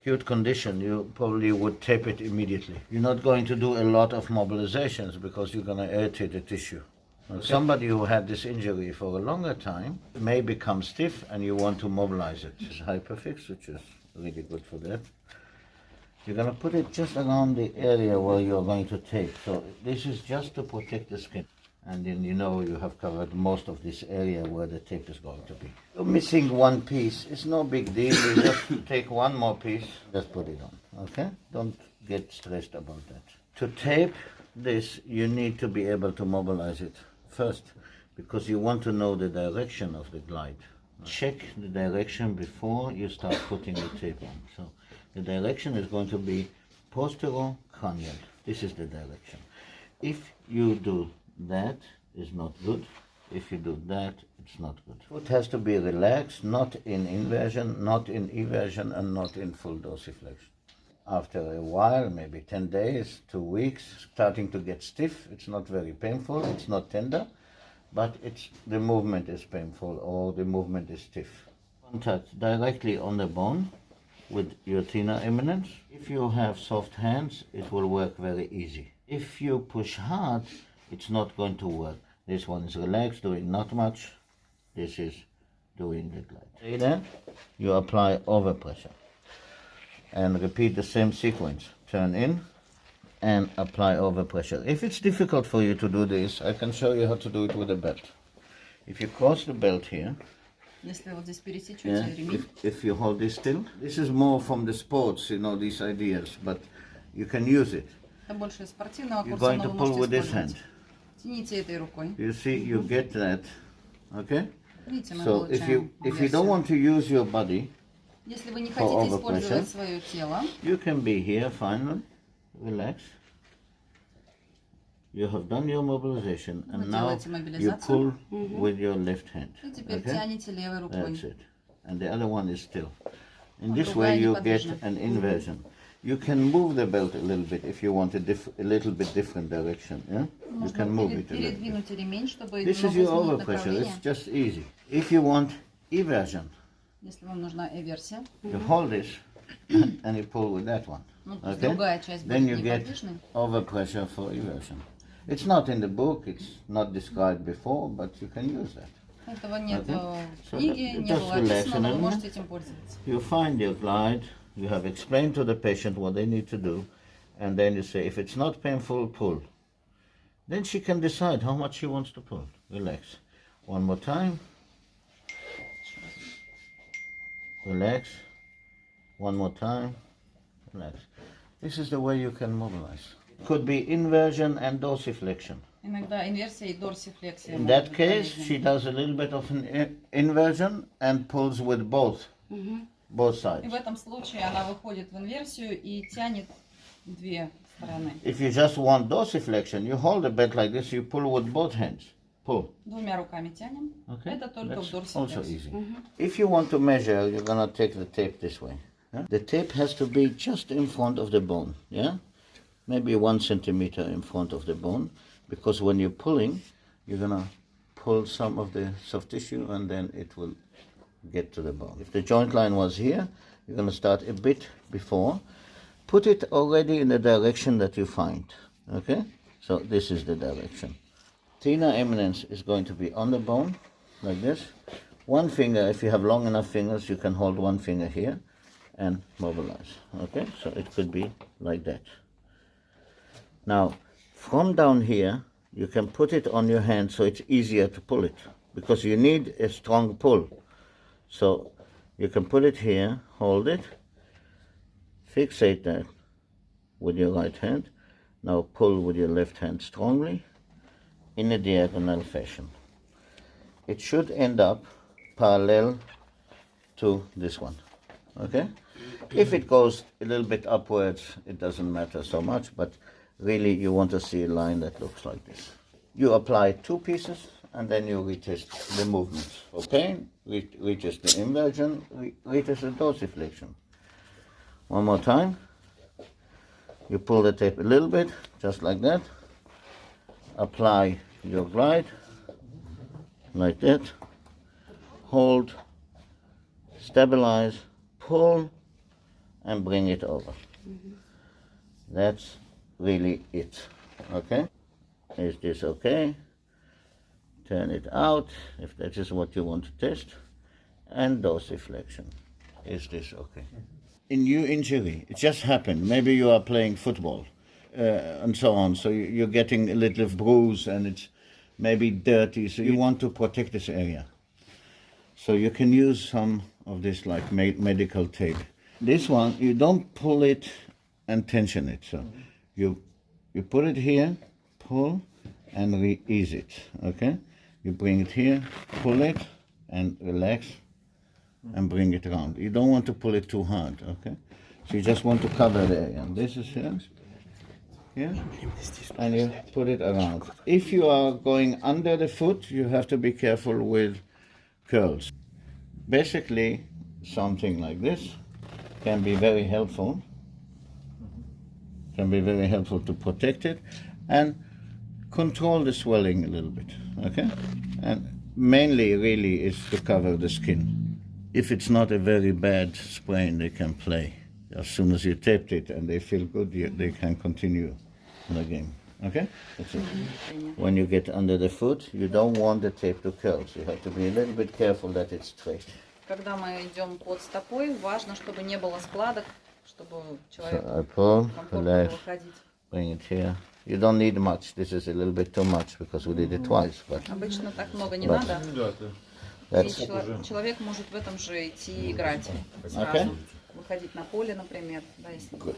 Acute condition, you probably would tape it immediately. You're not going to do a lot of mobilizations because you're going to irritate the tissue. Okay. Somebody who had this injury for a longer time may become stiff and you want to mobilize it. It's hyperfix, which is really good for that. You're going to put it just around the area where you're going to tape. So this is just to protect the skin. And then you know you have covered most of this area where the tape is going to be. You're missing one piece. It's no big deal. You just take one more piece, just put it on, okay? Don't get stressed about that. To tape this, you need to be able to mobilize it first because you want to know the direction of the glide. Check the direction before you start putting the tape on. So the direction is going to be posterocranial. This is the direction. If you do that, is not good. If you do that, it's not good. Foot has to be relaxed, not in inversion, not in eversion, and not in full dorsiflexion. After a while, maybe 10 days, 2 weeks, starting to get stiff. It's not very painful, it's not tender, but the movement is painful or the movement is stiff. Contact directly on the bone with your thenar eminence. If you have soft hands, it will work very easy. If you push hard, it's not going to work. This one is relaxed, doing not much. This is doing the glide. See that? You apply overpressure. And repeat the same sequence. Turn in and apply overpressure. If it's difficult for you to do this, I can show you how to do it with a belt. If you cross the belt here, if you hold this still, this is more from the sports, you know, these ideas, but you can use it. You're going to pull with this hand. You see, you get that, okay? So if you don't want to use your body for overpressure, you can be here finally, relax. You have done your mobilization and now you pull with your left hand. Okay? That's it. And the other one is still. In this way you get an inversion. You can move the belt a little bit if you want a little bit different direction. Yeah? You can move it a little bit. This is your overpressure. It's just easy. If you want eversion, you hold this and you pull with that one. Okay? Then you get overpressure for eversion. It's not in the book. It's not described before, but you can use that. Okay? So just relax a little. You find your glide. You have explained to the patient what they need to do, and then you say, if it's not painful, pull. Then she can decide how much she wants to pull. Relax. One more time. Relax. One more time. Relax. This is the way you can mobilize. It could be inversion and dorsiflexion. In that case, she does a little bit of an inversion and pulls with both. Both sides. If you just want dorsiflexion, you hold the belt like this, you pull with both hands. Pull. Okay? That's also easy. If you want to measure, you're going to take the tape this way. Yeah? The tape has to be just in front of the bone. Yeah? Maybe 1 centimeter in front of the bone, because when you're pulling, you're going to pull some of the soft tissue and then it will get to the bone. If the joint line was here, you're going to start a bit before. Put it already in the direction that you find. Okay? So this is the direction. Thenar eminence is going to be on the bone, like this. One finger, if you have long enough fingers, you can hold one finger here and mobilize. Okay? So it could be like that. Now, from down here, you can put it on your hand so it's easier to pull it, because you need a strong pull. So you can put it here, hold it, fixate that with your right hand. Now pull with your left hand strongly in a diagonal fashion. It should end up parallel to this one. Okay? If it goes a little bit upwards, it doesn't matter so much, but really you want to see a line that looks like this. You apply 2 pieces and then you retest the movements. For pain, retest the inversion, retest the dorsiflexion. One more time. You pull the tape a little bit, just like that. Apply your glide, like that. Hold, stabilize, pull, and bring it over. That's really it. Okay? Is this okay? Turn it out if that is what you want to test. And dorsiflexion. Is this okay? In new injury, it just happened. Maybe you are playing football and so on. So you're getting a little bruise and it's maybe dirty. So you want to protect this area. So you can use some of this like medical tape. This one, you don't pull it and tension it. So you put it here, pull, and ease it. Okay? You bring it here, pull it, and relax, and bring it around. You don't want to pull it too hard. Okay? So you just want to cover the area. And this is here. Yeah? And you put it around. If you are going under the foot, you have to be careful with curls. Basically, something like this can be very helpful. Can be very helpful to protect it and control the swelling a little bit. Okay? And mainly, really, is to cover the skin. If it's not a very bad sprain, they can play. As soon as you taped it and they feel good, they can continue the game. Okay? That's it. When you get under the foot, you don't want the tape to curl. So you have to be a little bit careful that it's straight. Когда мы идем под стопой, важно, чтобы не было складок, чтобы человек So I pull, комфортно relax, было ходить. bring it here. You don't need much. This is a little bit too much because we did it twice. But Обычно так много не But- надо. И that's человек может в этом же идти играть Okay. сразу. Выходить на поле, например. Да, если good.